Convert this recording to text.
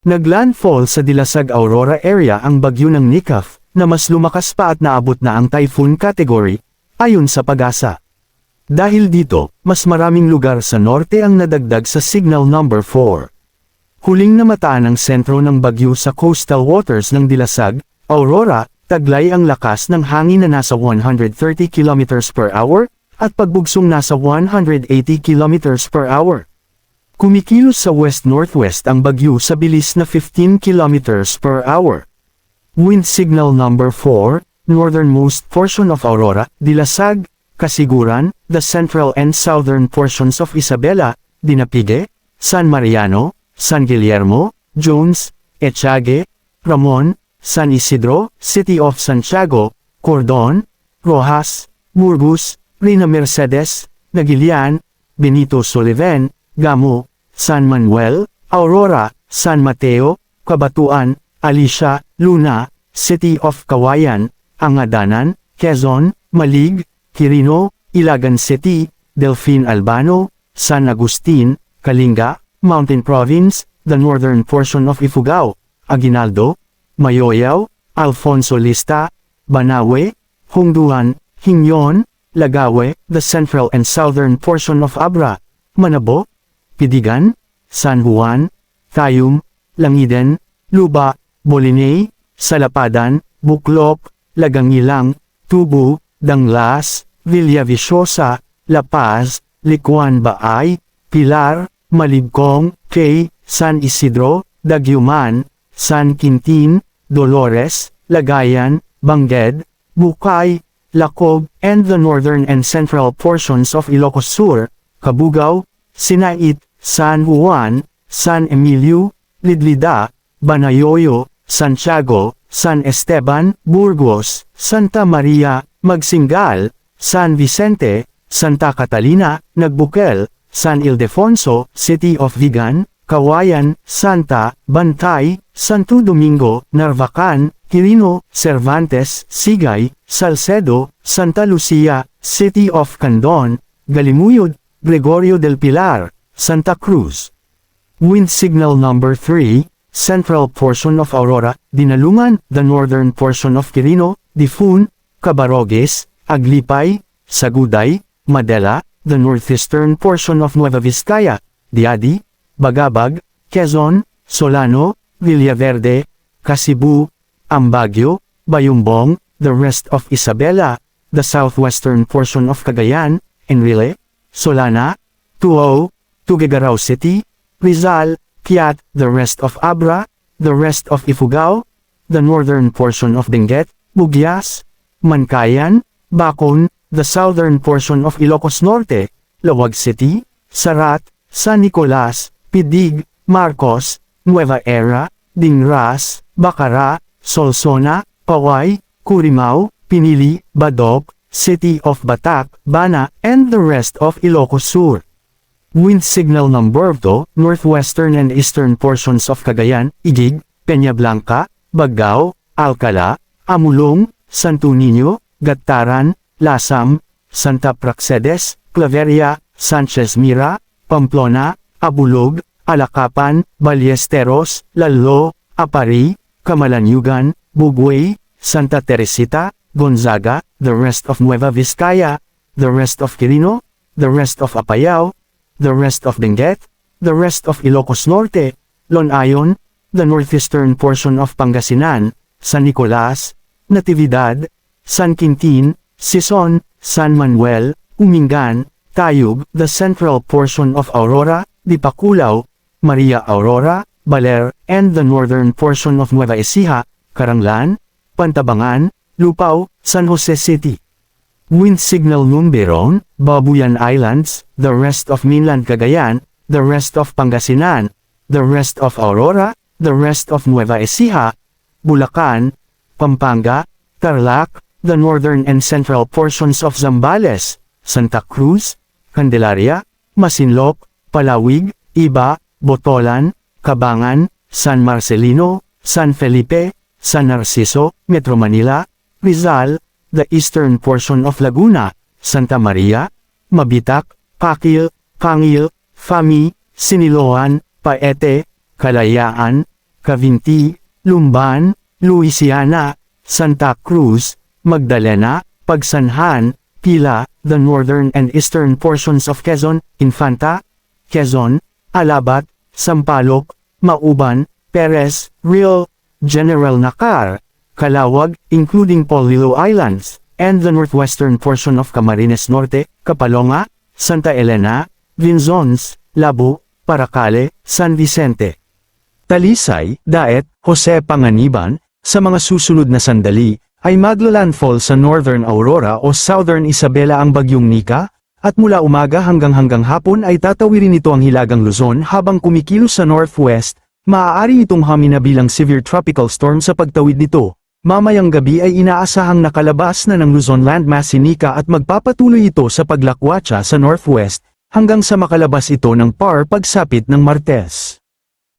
Naglandfall sa Dilasag Aurora area ang bagyo ng Nikaf, na mas lumakas pa at naabot na ang typhoon category, ayon sa PAGASA. Dahil dito, mas maraming lugar sa norte ang nadagdag sa signal number 4. Huling namataan ang sentro ng bagyo sa coastal waters ng Dilasag, Aurora, taglay ang lakas ng hangin na nasa 130 km per hour, at pagbugsong nasa 180 km per hour. Kumikilos sa west-northwest ang bagyo sa bilis na 15 km per hour. Wind signal number 4, northernmost portion of Aurora, Dilasag, Kasiguran, the central and southern portions of Isabela, Dinapigue, San Mariano, San Guillermo, Jones, Echage, Ramon, San Isidro, City of Santiago, Cordon, Rojas, Burgos, Reina Mercedes, Nagilian, Benito Sullivan, Gamo, San Manuel, Aurora, San Mateo, Cabatuan, Alicia, Luna, City of Kawayan, Angadanan, Quezon, Malig, Quirino, Ilagan City, Delfin Albano, San Agustin, Kalinga, Mountain Province, the northern portion of Ifugao, Aguinaldo, Mayoyaw, Alfonso Lista, Banawe, Hongduan, Hingyon, Lagawe, the central and southern portion of Abra, Manabo, Pidigan, San Juan, Tayum, Langiden, Luba, Bolinay, Salapadan, Buklop, Lagangilang, Tubu, Danglas, Villavicosa, La Paz, Licuan Baay, Pilar, Malibcong, Kay, San Isidro, Daguman, San Quintin, Dolores, Lagayan, Bangged, Bukay, Lacob, and the northern and central portions of Ilocos Sur, Cabugao, Sinait, San Juan, San Emilio, Lidlida, Banayoyo, Santiago, San Esteban, Burgos, Santa Maria, Magsingal, San Vicente, Santa Catalina, Nagbukel, San Ildefonso, City of Vigan, Kawayan, Santa, Bantay, Santo Domingo, Narvacan, Quirino, Cervantes, Sigay, Salcedo, Santa Lucia, City of Candon, Galimuyod, Gregorio del Pilar, Santa Cruz. Wind signal number 3, central portion of Aurora, Dinalungan, the northern portion of Quirino, Difun, Cabarogues, Aglipay, Saguday, Madela, the northeastern portion of Nueva Vizcaya, Diadi, Bagabag, Quezon, Solano, Villaverde, Casibu, Ambagyo, Bayumbong, the rest of Isabela, the southwestern portion of Cagayan, Enrile, Solana, Tuo, Tuguegarao City, Rizal, Kiat, the rest of Abra, the rest of Ifugao, the northern portion of Benguet, Bugias, Mankayan, Bacon, the southern portion of Ilocos Norte, Lawag City, Sarat, San Nicolas, Pidig, Marcos, Nueva Era, Dingras, Bacara, Solsona, Paway, Curimao, Pinili, Badok, City of Batac, Bana, and the rest of Ilocos Sur. Wind signal number 2, northwestern and eastern portions of Cagayan, Igig, Peñablanca, Baggao, Alcala, Amulong, Santo Niño, Gataran, Lasam, Santa Praxedes, Claveria, Sanchez Mira, Pamplona, Abulog, Alacapan, Ballesteros, Lalo, Apari, Camalaniugan, Bugway, Santa Teresita, Gonzaga, the rest of Nueva Vizcaya, the rest of Quirino, the rest of Apayao, the rest of Benguet, the rest of Ilocos Norte, Lonayon, the northeastern portion of Pangasinan, San Nicolas, Natividad, San Quintin, Sison, San Manuel, Umingan, Tayug, the central portion of Aurora, Dipakulaw, Maria Aurora, Baler, and the northern portion of Nueva Ecija, Caranglan, Pantabangan, Lupao, San Jose City. Wind signal numberon, Babuyan Islands, the rest of mainland Cagayan, the rest of Pangasinan, the rest of Aurora, the rest of Nueva Ecija, Bulacan, Pampanga, Tarlac, the northern and central portions of Zambales, Santa Cruz, Candelaria, Masinloc, Palawig, Iba, Botolan, Cabangan, San Marcelino, San Felipe, San Narciso, Metro Manila, Rizal, the eastern portion of Laguna, Santa Maria, Mabitac, Pakil, Kangil, Fami, Siniloan, Paete, Kalayaan, Cavinti, Lumban, Louisiana, Santa Cruz, Magdalena, Pagsanhan, Pila, the northern and eastern portions of Quezon, Infanta, Quezon, Alabat, Sampaloc, Mauban, Perez, Real, General Nakar, Calawag, including Polillo Islands, and the northwestern portion of Camarines Norte, Capalonga, Santa Elena, Vinzons, Labo, Paracale, San Vicente, Talisay, Daet, Jose Panganiban. Sa mga susunod na sandali, ay maglalandfall sa Northern Aurora o Southern Isabela ang bagyong Nika, at mula umaga hanggang hapon ay tatawirin ito ang Hilagang Luzon habang kumikilos sa northwest. Maaari itong hamina bilang severe tropical storm sa pagtawid nito. Mamayang gabi ay inaasahang nakalabas na ng Luzon landmass si Nika at magpapatuloy ito sa paglakwatsa sa northwest, hanggang sa makalabas ito ng PAR pagsapit ng Martes.